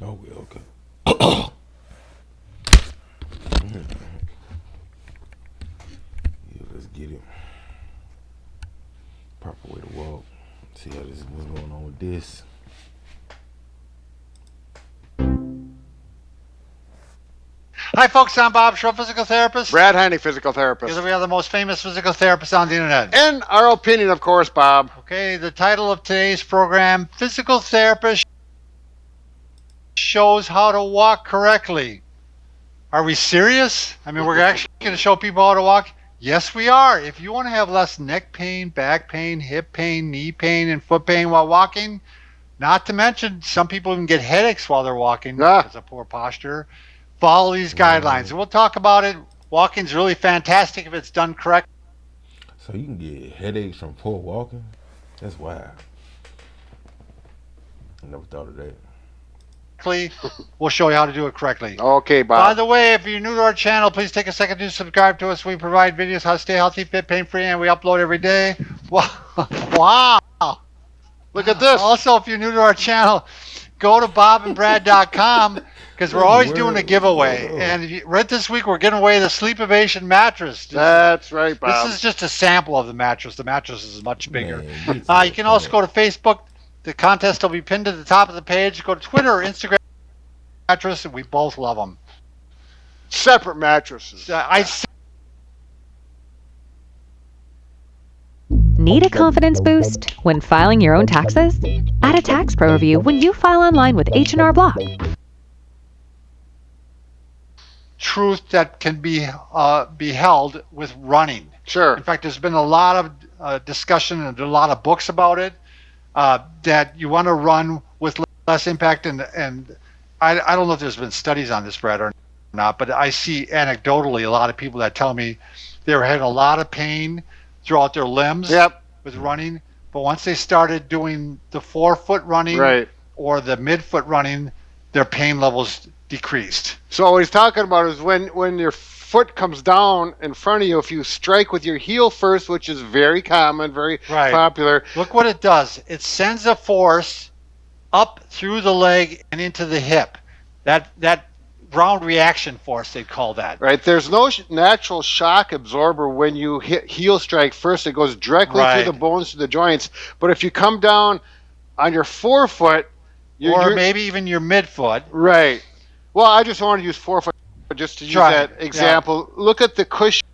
Oh, well, okay. Yeah, let's get it. Proper way to walk. See how this what's going on with this. Hi, folks. I'm Bob Schrupp, physical therapist. Brad Heine, physical therapist. Because we are the most famous physical therapists on the internet. In our opinion, of course, Bob. Okay, the title of today's program, Physical Therapist Shows How to Walk Correctly. Are we serious? I mean, we're actually going to show people how to walk? Yes, we are. If you want to have less neck pain, back pain, hip pain, knee pain, and foot pain while walking, not to mention some people even get headaches while they're walking because of poor posture, follow these guidelines. And we'll talk about it. Walking's really fantastic if it's done correctly. So you can get headaches from poor walking? That's wild. I never thought of that. We'll show you how to do it correctly. Okay, Bob. By the way, if you're new to our channel, please take a second to subscribe to us. We provide videos how to stay healthy, fit, pain-free, and we upload every day. Wow. Look at this. Also, if you're new to our channel, go to bobandbrad.com because we're always doing a giveaway. And right this week, we're giving away the Sleep Ovation mattress. That's right, Bob. This is just a sample of the mattress. The mattress is much bigger. You can also go to Facebook. The contest will be pinned to the top of the page. Go to Twitter or Instagram. Mattress, and we both love them. Separate mattresses. Need a confidence boost when filing your own taxes? Add a tax pro review when you file online with H&R Block. Truth that can be held with running. Sure. In fact, there's been a lot of discussion and a lot of books about it. That you want to run with less impact, and I don't know if there's been studies on this, Brad, or not, but I see anecdotally a lot of people that tell me they were having a lot of pain throughout their limbs with running, but once they started doing the forefoot running or the midfoot running, their pain levels decreased. So what he's talking about is when your foot comes down in front of you, if you strike with your heel first, which is very common, very popular. Look what it does. It sends a force up through the leg and into the hip. That ground reaction force, they call that. Right. There's no natural shock absorber when you hit heel strike first. It goes directly through the bones to the joints. But if you come down on your forefoot, or maybe even your midfoot. Right. Well, I just want to use forefoot just to use that example. Yeah. Look at the cushion.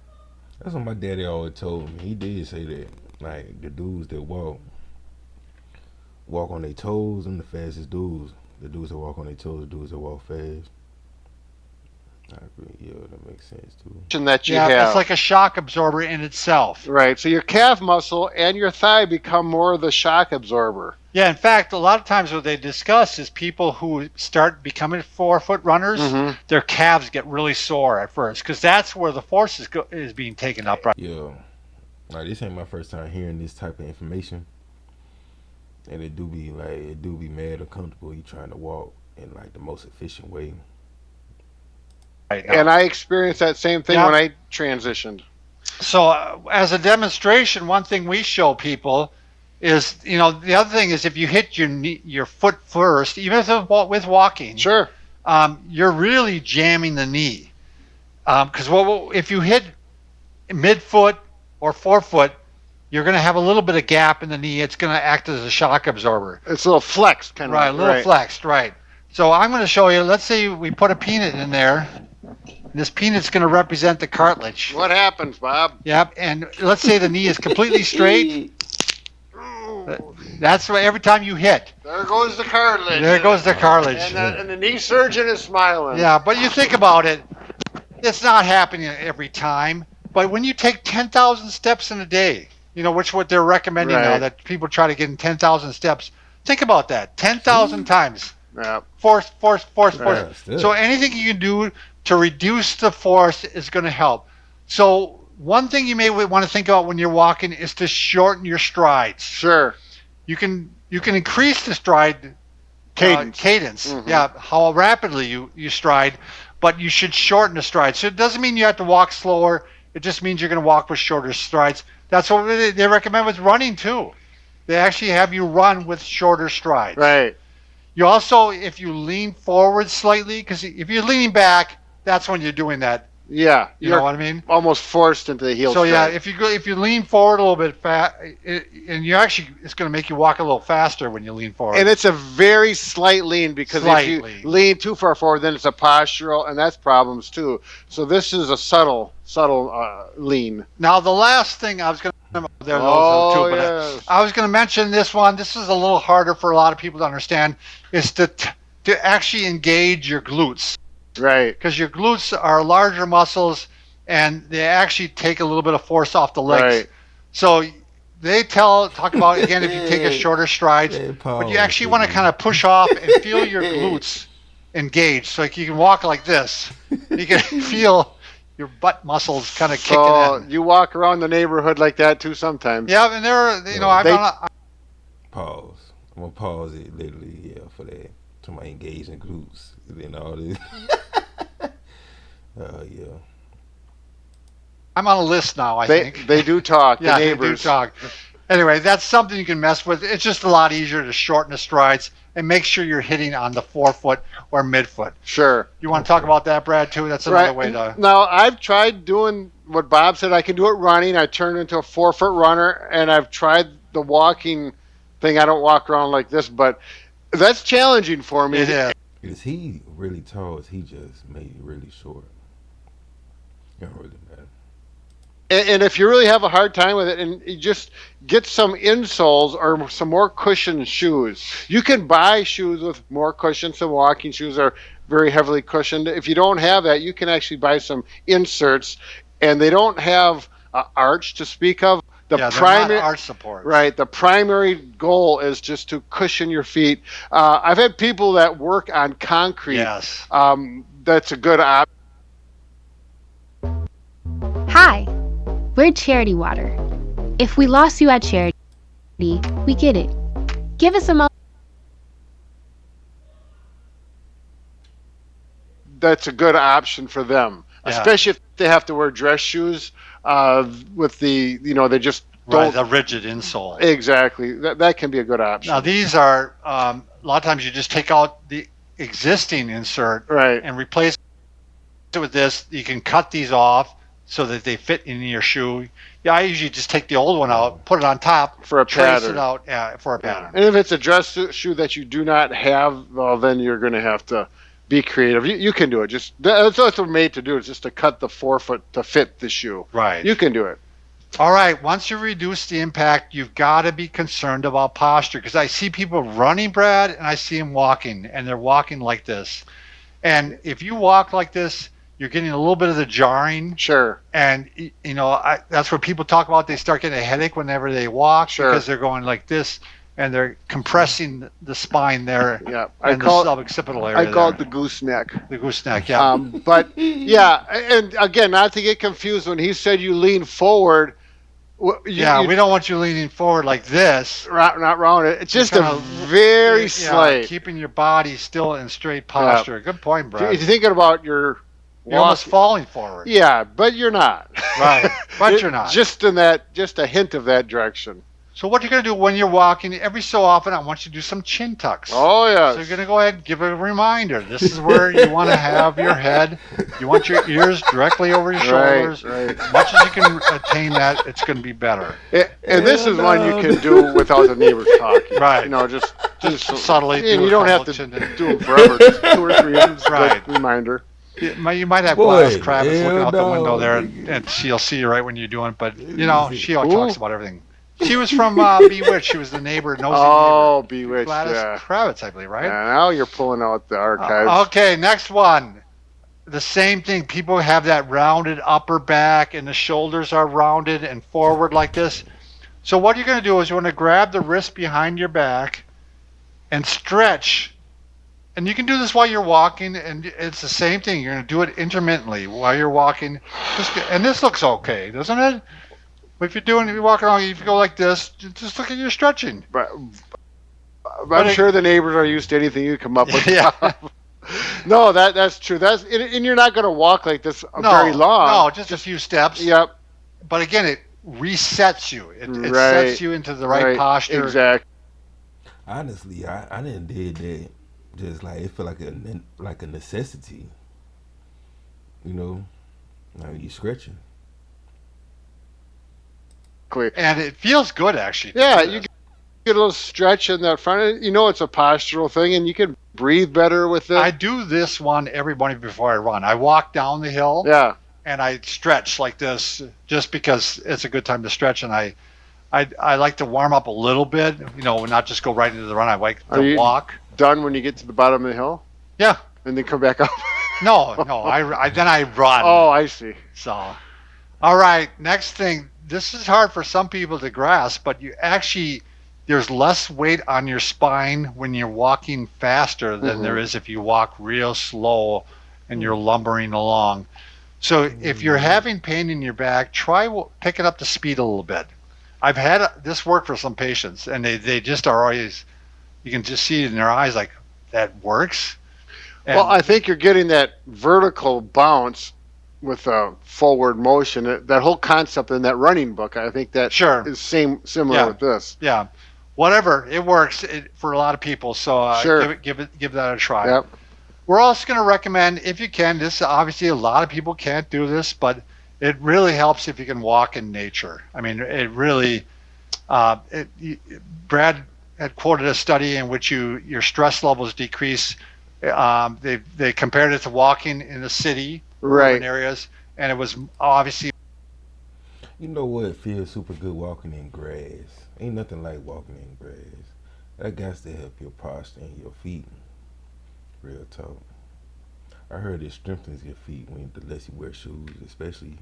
That's what my daddy always told me. He did say that, like, the dudes that walk on their toes, and the fastest dudes. The dudes that walk on their toes, the dudes that walk fast. I agree. Yeah, that makes sense too. That you have. It's like a shock absorber in itself. Right. So your calf muscle and your thigh become more of the shock absorber. Yeah. In fact, a lot of times what they discuss is people who start becoming forefoot runners, their calves get really sore at first because that's where the force is being taken up. Right. Yeah. Like, this ain't my first time hearing this type of information, and it do be mad uncomfortable. You trying to walk in like the most efficient way. And I experienced that same thing when I transitioned. So as a demonstration, one thing we show people is, the other thing is if you hit your foot first, even with walking, you're really jamming the knee. Because if you hit midfoot or forefoot, you're going to have a little bit of gap in the knee. It's going to act as a shock absorber. It's a little flexed, kind of. Right, a little flexed, right. So I'm going to show you, let's say we put a peanut in there. This peanut's going to represent the cartilage. What happens, Bob? Yep, and let's say the knee is completely straight. That's why every time you hit. There goes the cartilage. There goes the cartilage. And the knee surgeon is smiling. Yeah, but you think about it, it's not happening every time. But when you take 10,000 steps in a day, which what they're recommending now, that people try to get in 10,000 steps. Think about that, 10,000 times. Yeah. Force. So anything you can do to reduce the force is going to help. So one thing you may want to think about when you're walking is to shorten your strides. Sure. You can increase the stride cadence. Yeah, how rapidly you stride, but you should shorten the stride. So it doesn't mean you have to walk slower. It just means you're going to walk with shorter strides. That's what they recommend with running too. They actually have you run with shorter strides. Right. You also, if you lean forward slightly, because if you're leaning back, that's when you're doing that. Yeah, You know what I mean? Almost forced into the heel So yeah, strike. if you lean forward a little bit and you actually, it's going to make you walk a little faster when you lean forward. And it's a very slight lean, because if you lean too far forward, then it's a postural, and that's problems too. So this is a subtle lean. Now the last thing I was going to I was going to mention this one. This is a little harder for a lot of people to understand. Is to actually engage your glutes. Right. Because your glutes are larger muscles, and they actually take a little bit of force off the legs. Right. So they talk about, again, if you take a shorter strides, but you actually want to kind of push off and feel your glutes engaged. So you can walk like this. You can feel your butt muscles kind of kicking in. You walk around the neighborhood like that too sometimes. Yeah, and I've done Pause. I'm gonna pause it literally for that. To my engaging glutes and all this. Yeah. I'm on a list now, I think. They do talk, yeah, the neighbors. They do talk. Anyway, that's something you can mess with. It's just a lot easier to shorten the strides and make sure you're hitting on the forefoot or midfoot. Sure. You want to talk about that, Brad, too? That's another way to... Now, I've tried doing what Bob said. I can do it running. I turned into a 4-foot runner, and I've tried the walking thing. I don't walk around like this, but that's challenging for me. It is. Is he really tall? Is he just made really short? It don't really matter. And if you really have a hard time with it, and you just get some insoles or some more cushioned shoes. You can buy shoes with more cushion. Some walking shoes are very heavily cushioned. If you don't have that, you can actually buy some inserts, and they don't have an arch to speak of. They're not arch support. Right. The primary goal is just to cushion your feet. I've had people that work on concrete. Yes. That's a good option. Hi, we're Charity Water. If we lost you at Charity, we get it. Give us a moment. That's a good option for them, especially if they have to wear dress shoes with the, they just don't. The rigid insole. Exactly. That can be a good option. Now, these are, a lot of times you just take out the existing insert and replace it with this. You can cut these off so that they fit in your shoe. Yeah, I usually just take the old one out, put it on top, for a trace pattern. it out for a pattern. And if it's a dress shoe that you do not have, well, then you're going to have to be creative. You can do it. Just that's what they're made to do. Is just to cut the forefoot to fit the shoe. Right. You can do it. All right. Once you reduce the impact, you've got to be concerned about posture, because I see people running, Brad, and I see them walking, and they're walking like this. And if you walk like this, you're getting a little bit of the jarring. Sure. And, that's what people talk about. They start getting a headache whenever they walk because they're going like this, and they're compressing the spine there. Yeah. And the suboccipital area. I call it the gooseneck. The gooseneck, yeah. But, yeah, and again, not to get confused, when he said you lean forward. We don't want you leaning forward like this. Not round it. It's just a very slight. Keeping your body still in straight posture. Yeah. Good point, Brad. If you're thinking about you're almost falling forward. Yeah, but you're not. Right, but you're not. Just a hint of that direction. So what you're going to do when you're walking, every so often, I want you to do some chin tucks. Oh, yeah. So you're going to go ahead and give a reminder. This is where you want to have your head. You want your ears directly over your shoulders. Right. As much as you can attain that, it's going to be better. And this is one you can do without the neighbors talking. Right. Just subtly. And you don't have to do them forever. Just 2 or 3 of them. Right. Reminder. You might have Glass Kravitz looking out the window there, and she'll see you right when you're doing it. But, she always talks about everything. She was from Bewitched. She was the neighbor, nosy neighbor. Oh, Bewitched, Gladys Kravitz, I believe, right? Yeah, now you're pulling out the archives. Okay, next one. The same thing. People have that rounded upper back, and the shoulders are rounded and forward like this. So what you're going to do is you want to grab the wrist behind your back and stretch. And you can do this while you're walking, and it's the same thing. You're going to do it intermittently while you're walking. And this looks okay, doesn't it? If you're walking along, if you go like this, just look at your stretching. But I'm sure the neighbors are used to anything you come up with. Yeah. No, that's true. And you're not going to walk like this very long. No, just a few steps. Yep. But again, it resets you. It sets you into the right posture. Exactly. Honestly, I didn't did that Just like it feel like a necessity. You know, like you stretching. And it feels good actually to Yeah, do you this. get a little stretch in that front. You know, it's a postural thing, and you can breathe better with I it. do this one every morning before I run. I walk down the hill Yeah. and I stretch like this just because it's a good time to stretch. And I like to warm up a little bit, not just go right into the run. I like Are to you walk. done when you get to the bottom of the hill Yeah. and then come back up? No, no. I then I run. Oh, I see. So, all right. Next thing. This is hard for some people to grasp, but there's less weight on your spine when you're walking faster than there Hmm. is if you walk real slow and you're Hmm. lumbering along. So if you're Mm. having pain in your back, try picking up the speed a little bit. I've had this work for some patients, and they just are always, you can just see it in their eyes like, that works. Well, And I think you're getting that vertical bounce with a forward motion. That whole concept in that running book, I think that sure, is similar yeah, with this. yeah, whatever, it works for a lot of people. So Sure. give that a try. Yep. We're also going to recommend, if you can, this obviously a lot of people can't do this, but it really helps if you can walk in nature. I mean, it really, Brad had quoted a study in which your stress levels decrease. They compared it to walking in the city or urban Right. areas, and it was obviously You know what feels super good walking in grass? Ain't nothing like walking in grass. That got to help your posture and your feet. Real talk. I heard it strengthens your feet when the less you wear shoes, especially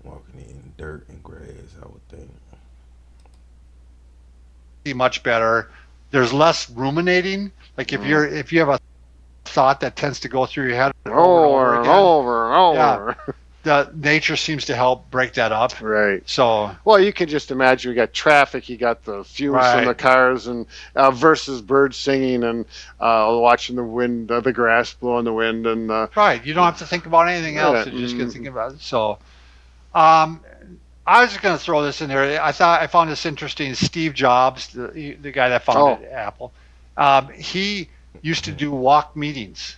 walking in dirt and grass. I would think. much better. There's less ruminating. Like Mm. if you have a thought that tends to go through your head over and over Over and again, over and yeah, over. the nature seems to help break that up. Right. So Well, you can just imagine you got traffic, you got the fumes from the right, cars, and versus birds singing and watching the wind, the grass blow in the wind, and right. You don't have to think about anything else. yeah, You just get thinking about it. So um, I was just going to throw this in there. I found this interesting. Steve Jobs, the guy that oh, founded Apple, he used to do walk meetings,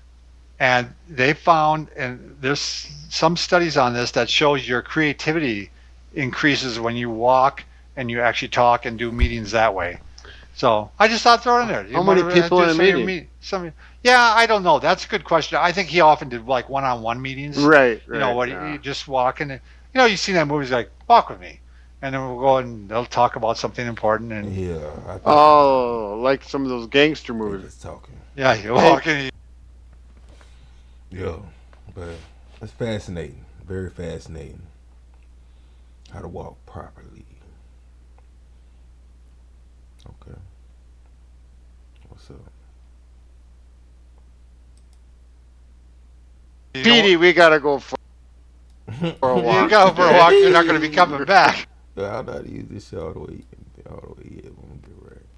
and they found, and there's some studies on this that shows your creativity increases when you walk and you actually talk and do meetings that way. So I just thought throw it in there. You how many want to people do in a some of your meeting? yeah, I don't know. That's a good question. I think he often did like one-on-one meetings. Right, What yeah. you just walk and you see that movies like walk with me, and then we'll go and they'll talk about something important and Yeah, I think Oh, like some of those gangster they movies. just talking. yeah, you Hey, walk and Yeah, but it's fascinating. Very fascinating. How to walk properly. Okay, what's up? you don't. Petey, we gotta go for a You walk go for a today. walk. You're not going to be coming back. Yeah, I know how to use this shit all the way. All the way. Yeah, I'm gonna get right.